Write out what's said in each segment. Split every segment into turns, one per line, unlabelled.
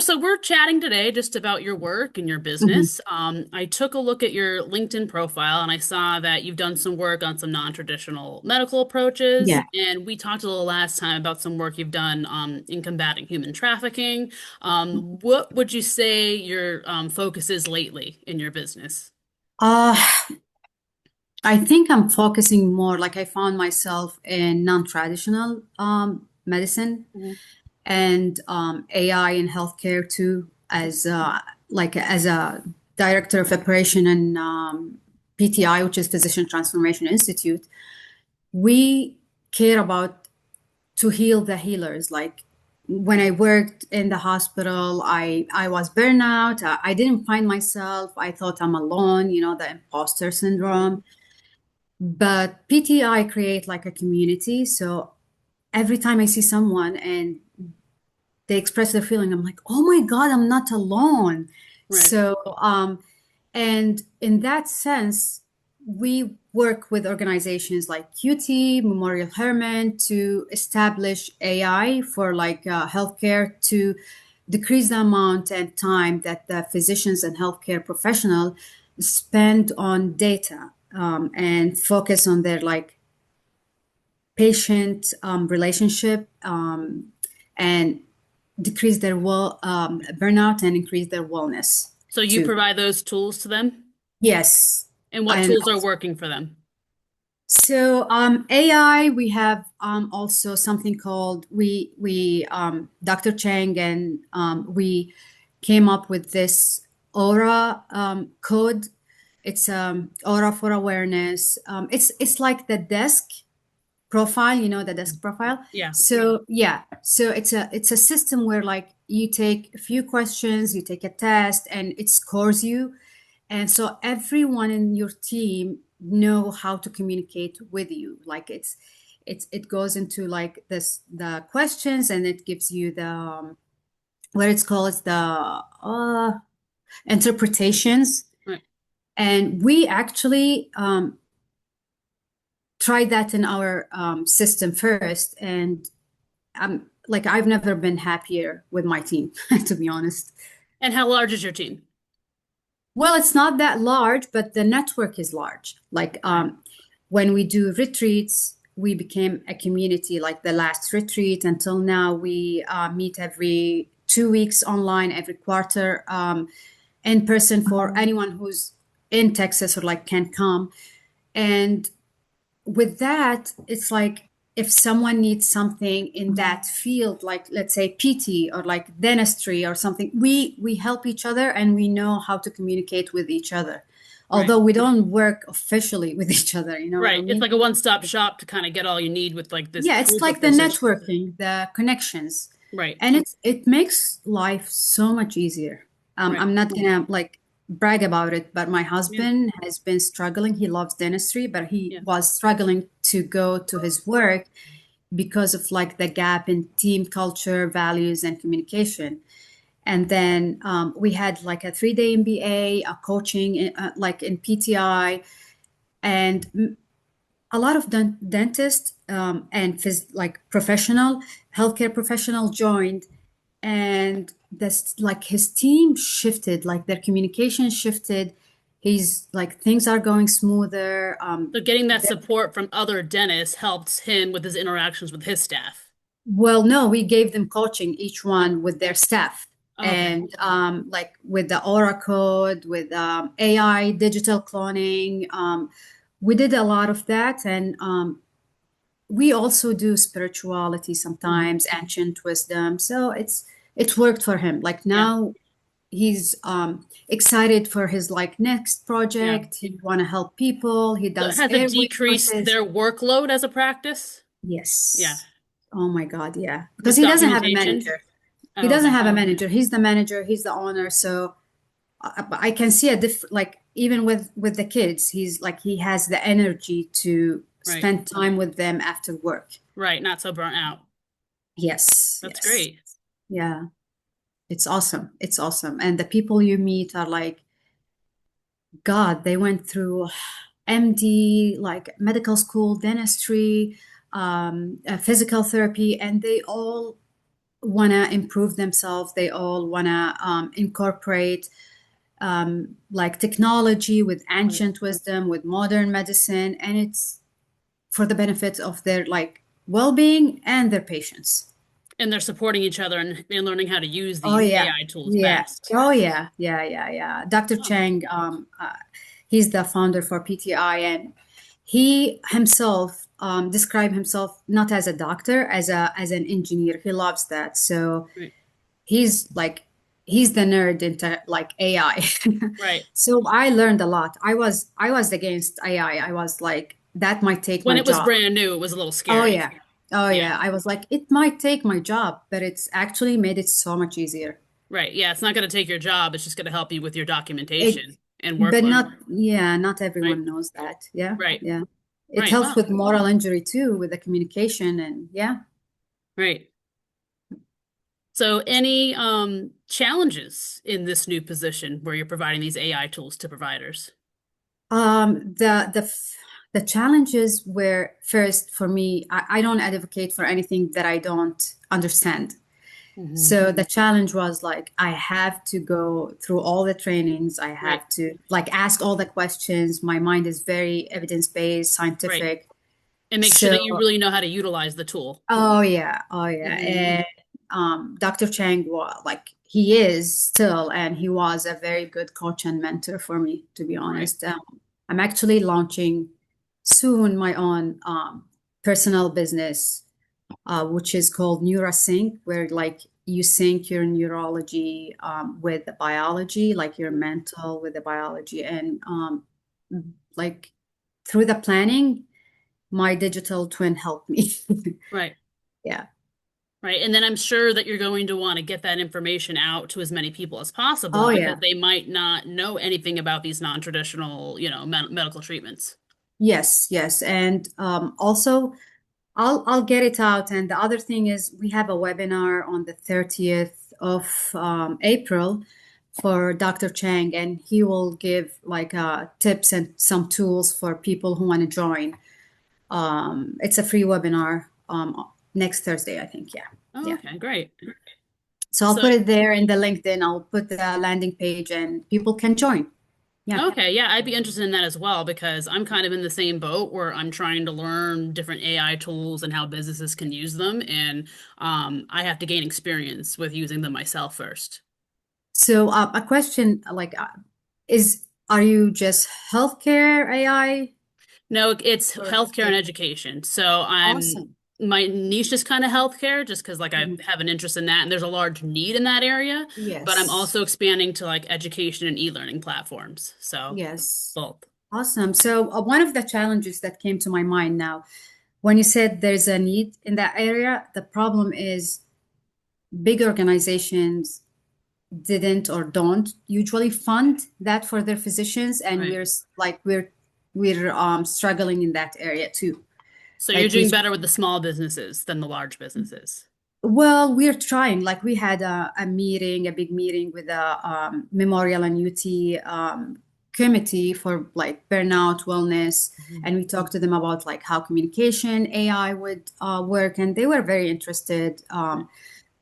we're chatting today just about your work and your
Mhm.
business. I took a look at your LinkedIn profile and I saw that you've done some work on some non-traditional medical approaches.
Yeah.
And we talked a little last time about some work you've done in combating human trafficking. What would you say your focus is lately in your business?
Uh, I think I'm focusing more, like I found myself in non-traditional medicine
Mhm.
and AI in healthcare too, as as a director of operation and PTI, which is Physician Transformation Institute. We care about to heal the healers. Like when I worked in the hospital, I was burnout. I didn't find myself. I thought I'm alone, the imposter syndrome. But PTI create like a community. So every time I see someone and they express their feeling, I'm like, oh my God, I'm not alone.
Right.
So, and in that sense, we work with organizations like QT, Memorial Hermann to establish AI for healthcare to decrease the amount and time that the physicians and healthcare professional spend on data and focus on their patient relationship and decrease their burnout and increase their wellness
So you
too.
provide those tools to them?
Yes.
And what
And
tools are working for them?
so AI, we have also something called we Dr. Chang and we came up with this Aura code. It's Aura for awareness. It's like the desk profile, the desk profile.
Yeah.
So yeah, so it's a system where like you take a few questions, you take a test, and it scores you. And so everyone in your team know how to communicate with you. Like it goes into like this the questions, and it gives you the what it's called is the interpretations.
Right.
And we actually tried that in our system first, and I've never been happier with my team, to be honest.
And how large is your team?
Well, it's not that large, but the network is large.
Okay.
When we do retreats, we became a community. Like the last retreat until now, we meet every 2 weeks online, every quarter in person for anyone who's in Texas or like can come. And with that, it's like if someone needs something in that field, like let's say PT or like dentistry or something, we help each other and we know how to communicate with each other.
Right.
Although we don't work officially with each other, you know what I
Right. It's
mean?
like a one-stop shop to kind of get all you need with like this
Yeah, it's
tools
like
like
the
this.
networking, the connections,
Right.
and it makes life so much easier.
Right.
I'm not gonna like brag about it, but my
Yeah.
husband has been struggling. He loves dentistry, but he
Yeah.
was struggling to go to his work because of like the gap in team culture, values, and communication. And then we had like a 3 day MBA, a coaching like in PTI, and a lot of dentists and like professional healthcare professional joined, and this like his team shifted, like their communication shifted. He's like things are going smoother.
So getting that support from other dentists helps him with his interactions with his staff.
Well, no, we gave them coaching, each one with their staff.
Okay.
And like with the Aura code, with AI, digital cloning, we did a lot of that. And we also do spirituality
Mhm.
sometimes, ancient wisdom. So it's worked for him. Like
Yeah.
now he's excited for his like next
Yeah.
project. He want to help people. He
So
does
has it
airway
decreased
courses.
their workload as a practice? Yeah.
Yes. Oh my God, yeah. Because
With
he doesn't have a
documentation?
manager. He
Oh,
doesn't
okay.
have a manager. He's the manager. He's the owner. So I can see a different, like even with the kids, he's like he has the energy to
Right.
spend time with them after work.
Right. Not so burnt out.
Yes,
That's
yes,
great.
yeah. It's awesome. It's awesome. And the people you meet are like, God, they went through MD, like medical school, dentistry, physical therapy, and they all want to improve themselves. They all want to incorporate like technology with
Right.
ancient wisdom, with modern medicine, and it's for the benefit of their like well-being and their patients.
And they're supporting each other and learning how to use
Oh
these
yeah,
AI tools
yeah.
best.
Oh yeah, yeah, yeah, yeah. Dr.
Oh,
Chang, he's the founder for PTI, and he himself described himself not as a doctor, as an engineer. He loves that. So
right.
he's like he's the nerd into like AI.
Right.
So I learned a lot. I was against AI. I was like that might take
When
my
it was
job.
brand new, it was a little
Oh
scary.
yeah. Oh
Yeah.
yeah. I was like it might take my job, but it's actually made it so much easier.
Right. Yeah. It's not going to take your job. It's just going to help you with your
It,
documentation and
but
workload.
not, yeah, not
Right.
everyone knows that. Yeah,
Right.
yeah. It
Right.
helps
Wow.
with moral injury too, with the communication and yeah.
Right. So any challenges in this new position where you're providing these AI tools to providers?
The challenges were first for me, I don't advocate for anything that I don't understand.
Hmm.
So the challenge was like I have to go through all the trainings. I
Right.
have to like ask all the questions. My mind is very evidence-based,
Right.
scientific.
And make sure
So
that you really know how to utilize the tool.
oh yeah, oh yeah.
Hmm.
And Dr. Chang was like he is still, and he was a very good coach and mentor for me, to be
Right.
honest. I'm actually launching soon my own personal business, which is called NeuraSync, where like you sync your neurology with the biology, like your mental with the biology, and like through the planning, my digital twin helped me.
Right.
Yeah.
Right. And then I'm sure that you're going to want to get that information out to as many people as possible
Oh
because
yeah.
they might not know anything about these non-traditional, medical treatments.
Yes, yes. And also I'll get it out. And the other thing is we have a webinar on the 30th of April for Dr. Chang, and he will give like tips and some tools for people who want to join. It's a free webinar next Thursday, I think. Yeah.
Oh,
Yeah.
okay, great.
So I'll
So,
put it there in the LinkedIn. I'll put the landing page and people can join. Yeah.
okay, yeah, I'd be interested in that as well because I'm kind of in the same boat where I'm trying to learn different AI tools and how businesses can use them, and I have to gain experience with using them myself first.
So a question like are you just healthcare AI?
No, it's
Or
healthcare and education. So
awesome.
my niche is kind of healthcare just because like I
Mhm.
have an interest in that and there's a large need in that area, but I'm
Yes.
also expanding to like education and e-learning platforms. So
Yes.
both.
Awesome. So one of the challenges that came to my mind now, when you said there's a need in that area, the problem is big organizations didn't or don't usually fund that for their physicians, and
Right.
we're struggling in that area too.
So you're
Like we
doing better with the small businesses than the large businesses.
Well, we're trying. Like we had a meeting, a big meeting with the Memorial and UT committee for like burnout wellness,
Mhm.
and we talked to them about like how communication AI would work, and they were very interested.
Right.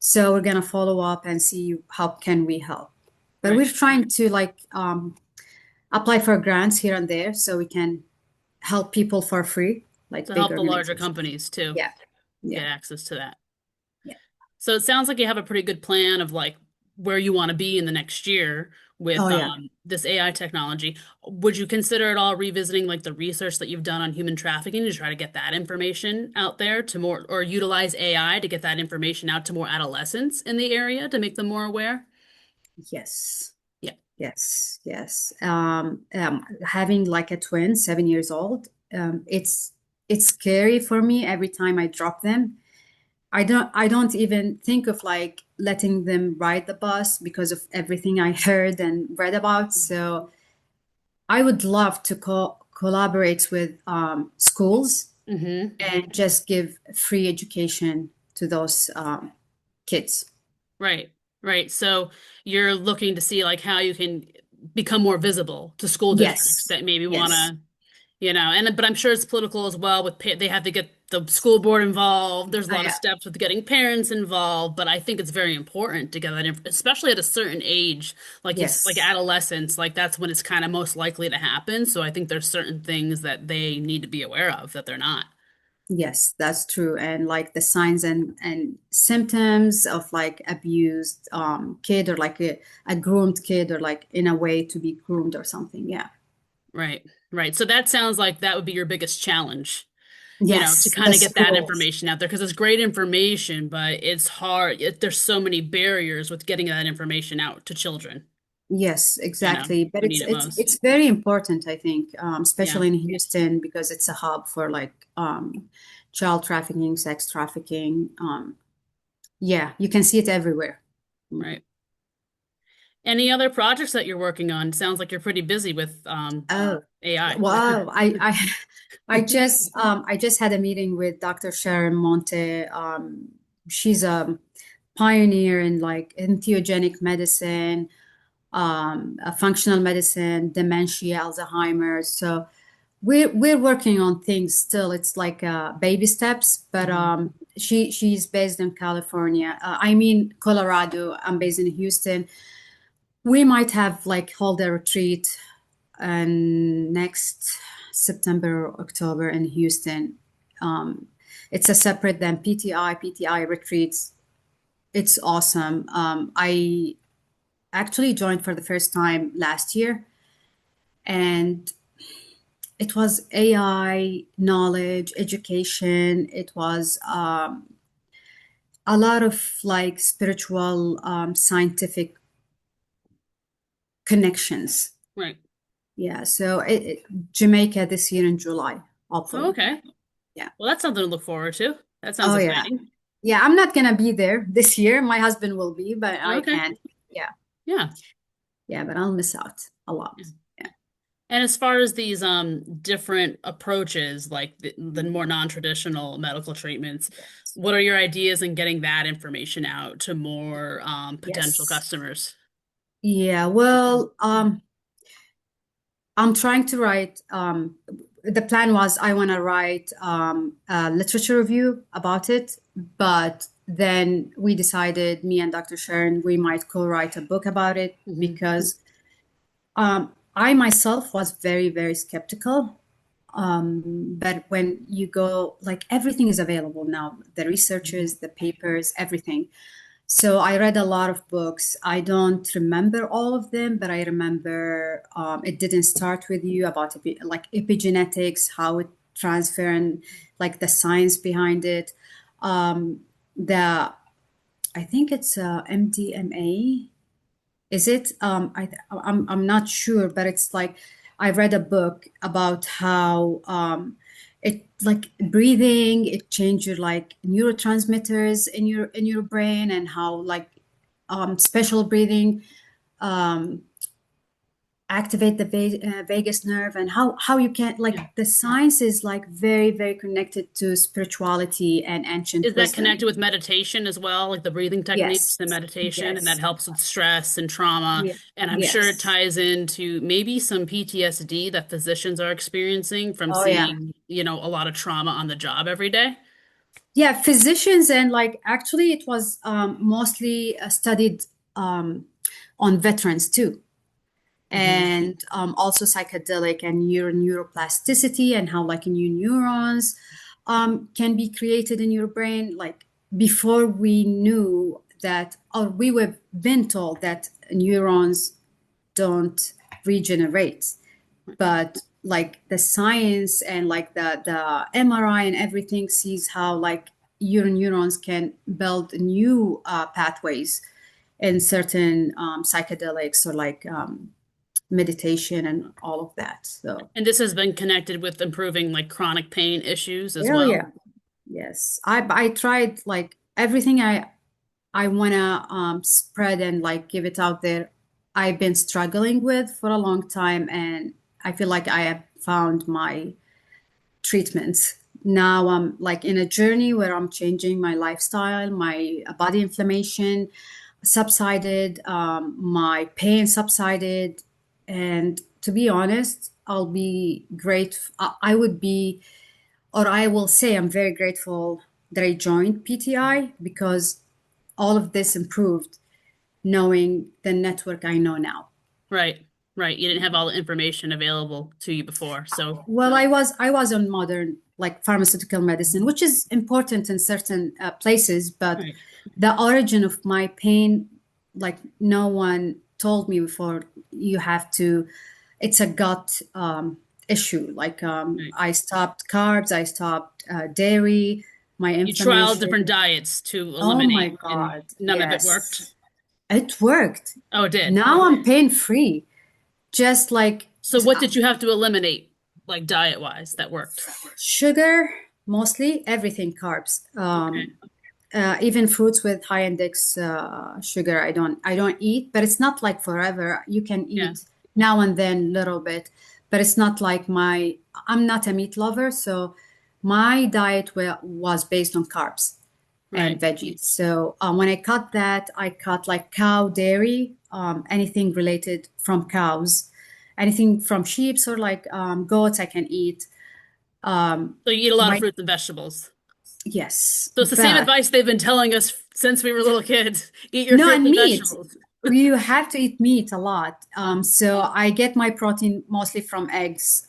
So we're gonna follow up and see how can we help. But
Right.
we're trying to like apply for grants here and there so we can help people for free, like
To
big
help the larger
organizations.
companies too
Yeah,
get
yeah,
access to that.
yeah.
So it sounds like you have a pretty good plan of like where you want to be in the next year
Oh
with
yeah.
this AI technology. Would you consider at all revisiting like the research that you've done on human trafficking to try to get that information out there to more, or utilize AI to get that information out to more adolescents in the area to make them more aware?
Yes.
Yeah.
Yes, yes. Having like a twin, 7 years old, it's scary for me every time I drop them. I don't even think of like letting them ride the bus because of everything I heard and read about. So I would love to collaborate with schools
Mm-hmm.
and just give free education to those kids.
Right. Right. So you're looking to see like how you can become more visible to school districts
Yes,
that maybe want
yes,
to, and but I'm sure it's political as well with they have to get the school board involved. There's a lot of
Yeah.
steps with getting parents involved, but I think it's very important to get that, especially at a certain age, like
Yes.
adolescence, like that's when it's kind of most likely to happen. So I think there's certain things that they need to be aware of that they're not.
Yes, that's true. And like the signs and symptoms of like abused kid or like a groomed kid or like in a way to be groomed or something. Yeah.
Right, right. So that sounds like that would be your biggest challenge, to
Yes,
kind
the
of get that
schools.
information out there because it's great information, but it's hard. There's so many barriers with getting that information out to children,
Yes, exactly. But
who
it's
need it
it's
most.
it's very important, I think,
Yeah,
especially in Houston because it's a hub for like child trafficking, sex trafficking. Yeah, you can see it everywhere. Mm.
right. Any other projects that you're working on? Sounds like you're pretty busy with
Oh,
AI.
wow. I just had a meeting with Dr. Sharon Monte. She's a pioneer in like entheogenic medicine, functional medicine, dementia, Alzheimer's. So we're working on things still. It's like baby steps, but
Mhm.
she's based in California. I mean Colorado. I'm based in Houston. We might have like hold a retreat and next September or October in Houston. Um, it's a separate than PTI retreats. It's awesome. I actually joined for the first time last year, and it was AI knowledge, education. It was a lot of like spiritual, scientific connections.
Right.
Yeah, so Jamaica this year in July,
Oh,
hopefully.
okay.
Yeah.
Well, that's something to look forward to. That sounds
Oh yeah.
exciting.
Yeah, I'm not gonna be there this year. My husband will be, but I
Okay.
can't. Yeah.
Yeah.
Yeah, but I'll miss out a
Yeah.
lot. Yeah.
And as far as these different approaches, like the more non-traditional medical treatments, what are your ideas in getting that information out to more potential
Yes.
customers?
Yeah, well, I'm trying to write, the plan was I want to write a literature review about it, but then we decided, me and Dr. Sharon, we might co-write a book about it
Hmm.
because I myself was very, very skeptical. But when you go, like everything is available now, the researchers, the papers, everything. So I read a lot of books. I don't remember all of them, but I remember it didn't start with you about like epigenetics, how it transfer and like the science behind it. The I think it's MDMA. Is it? I'm not sure, but it's like I read a book about how it like breathing, it changes your like neurotransmitters in your brain and how like special breathing um, activate the vagus nerve and how you can like
Yeah.
the science is like very very connected to spirituality and
Is
ancient
that connected
wisdom.
with meditation as well, like the breathing techniques
Yes,
and meditation, and that
yes,
helps with stress and trauma?
yeah,
And I'm sure it
yes.
ties into maybe some PTSD that physicians are experiencing from
Oh yeah.
seeing, a lot of trauma on the job every day.
Yeah, physicians and like actually it was mostly studied on veterans too,
Hmm.
and also psychedelic and neuroplasticity and how like new neurons can be created in your brain. Like before we knew that, or we were been told that neurons don't regenerate, but like the science and like the MRI and everything sees how like your neurons can build new pathways in certain psychedelics or like meditation and all of that. So,
And this has been connected with improving like chronic pain issues as
oh
well.
yeah, yes. I tried like everything I wanna spread and like give it out there. I've been struggling with for a long time, and I feel like I have found my treatments. Now I'm like in a journey where I'm changing my lifestyle, my body inflammation subsided, my pain subsided, and to be honest, I'll be great. I would be or I will say I'm very grateful that I joined PTI because all of this improved knowing the network I know now.
Right. Right. You didn't have all the information available to you before. So,
Well, I was on modern like pharmaceutical medicine, which is important in certain places, but
right.
the origin of my pain, like no one told me before, you have to, it's a gut issue. Like
Right.
I stopped carbs, I stopped dairy, my
You tried
inflammation.
different diets to
Oh my
eliminate, and
God,
none of it worked.
yes, it worked.
Oh, it did.
Now I'm pain free. Just like
So, what did you have to eliminate, like diet wise, that worked?
sugar, mostly everything carbs.
Okay.
Even fruits with high index sugar, I don't eat, but it's not like forever. You can
Yeah.
eat now and then little bit, but it's not like I'm not a meat lover, so my diet was based on carbs and
Right.
veggies. So when I cut that, I cut like cow dairy, anything related from cows, anything from sheep or like goats I can eat. Um,
So, you eat a lot of
my
fruits and vegetables.
yes,
So, it's the same
but
advice they've been telling us since we were little kids. Eat your
no,
fruits
and
and
meat.
vegetables.
You have to eat meat a lot.
Oh,
So I get my protein mostly from eggs,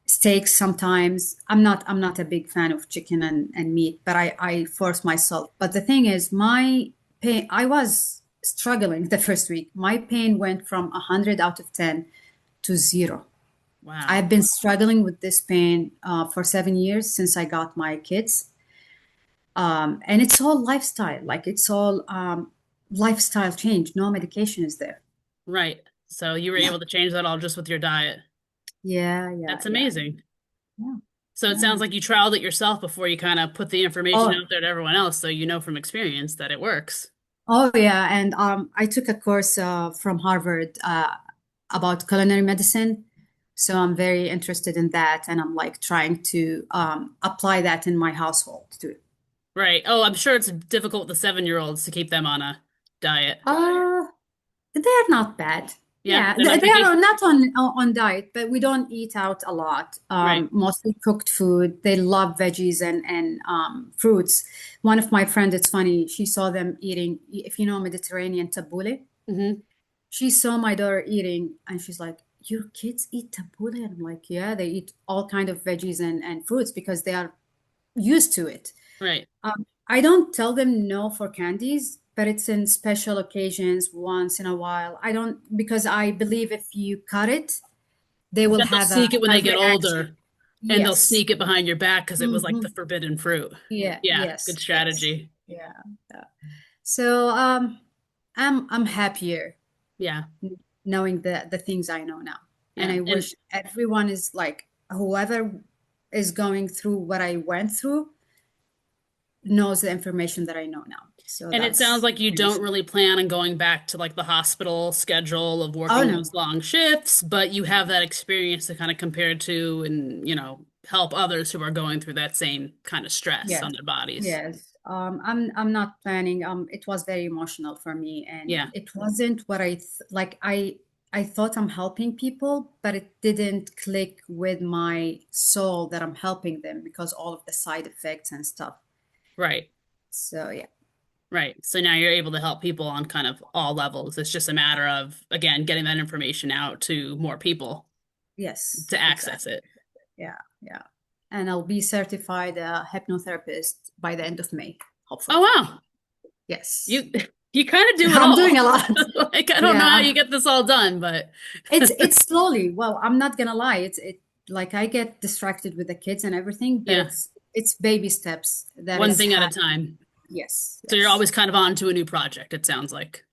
steaks sometimes. I'm not a big fan of chicken and meat, but I force myself. But the thing is, my pain, I was struggling the first week. My pain went from 100 out of 10 to zero.
wow.
I've been struggling with this pain for 7 years since I got my kids. And it's all lifestyle, like it's all lifestyle change. No medication is there.
Right. So, you were able to change that all just with your diet.
Yeah, yeah,
That's
yeah,
amazing.
yeah,
So, it
yeah.
sounds like you trialed it yourself before you kind of put the information
Oh,
out there to everyone else. So, you know from experience that it works.
oh yeah. And I took a course from Harvard about culinary medicine. So I'm very interested in that, and I'm like trying to apply that in my household too.
Right. Oh, I'm sure it's difficult with the 7-year-olds to keep them on a diet.
Uh, they're not bad.
Yeah,
Yeah,
they're not
they are
picky.
not on diet, but we don't eat out a lot.
Right.
Mostly cooked food. They love veggies and fruits. One of my friends, it's funny, she saw them eating, if you know Mediterranean tabbouleh.
Hmm.
She saw my daughter eating, and she's like, "Your kids eat tabbouleh?" And I'm like, "Yeah, they eat all kind of veggies and fruits because they are used to it."
Right.
I don't tell them no for candies, but it's in special occasions, once in a while. I don't, because I believe if you cut it, they will
Then they'll
have
sneak it when
a
they get
reaction.
older, and they'll
Yes.
sneak it behind your back because it was like
Hmm.
the forbidden fruit.
Yeah,
Yeah, good
yes, yes.
strategy.
Yeah, yeah. So I'm happier
Yeah.
knowing the things I know now. And
Yeah.
I
And
wish everyone is like whoever is going through what I went through knows the information that I know now. So
and it sounds
that's
like you don't really plan on going back to like the hospital schedule of
oh
working
no.
those long shifts, but you have that experience to kind of compare to and, help others who are going through that same kind of stress
Yes.
on their bodies.
Yes. I'm not planning. It was very emotional for me, and
Yeah.
it wasn't what like. I thought I'm helping people, but it didn't click with my soul that I'm helping them because all of the side effects and stuff.
Right.
So yeah.
Right. So now you're able to help people on kind of all levels. It's just a matter of, again, getting that information out to more people
Yes,
to access
exactly.
it.
Yeah, yeah. And I'll be certified a hypnotherapist by the end of May,
Oh,
hopefully.
wow.
Yes.
You you kind of do it
I'm
all.
doing a lot.
Like I don't know how
Yeah.
you get this all done, but
It's slowly. Well, I'm not gonna lie. It like I get distracted with the kids and everything, but
yeah,
it's baby steps that
one
is
thing at a
happening.
time.
Yes,
So you're
yes.
always kind of on to a new project, it sounds like.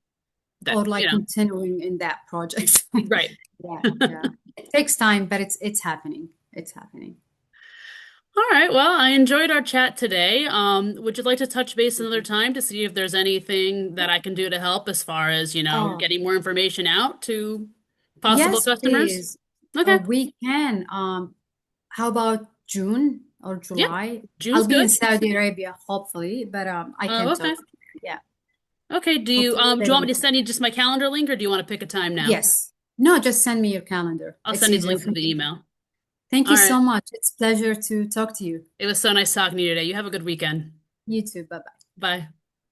That,
Or like continuing in that project.
right.
Yeah, yeah. It takes time, but it's happening. It's happening.
All right. Well, I enjoyed our chat today. Would you like to touch base another time to see if there's anything that I can do to help as far as,
Oh,
getting more information out to possible
yes,
customers?
please.
Okay.
We can. How about June or
Yeah.
July? I'll
June's
be in
good.
Saudi Arabia, hopefully, but I can
Oh,
talk.
okay.
Yeah,
Okay.
hopefully
Do
they
you want
will.
me to send you just my calendar link or do you want to pick a time now?
Yes. No, just send me your calendar.
I'll
It's
send you the
easier
link
for
through the
me.
email.
Thank
All
you so
right.
much. It's a pleasure to talk to you.
It was so nice talking to you today. You have a good weekend.
You too. Bye bye.
Bye.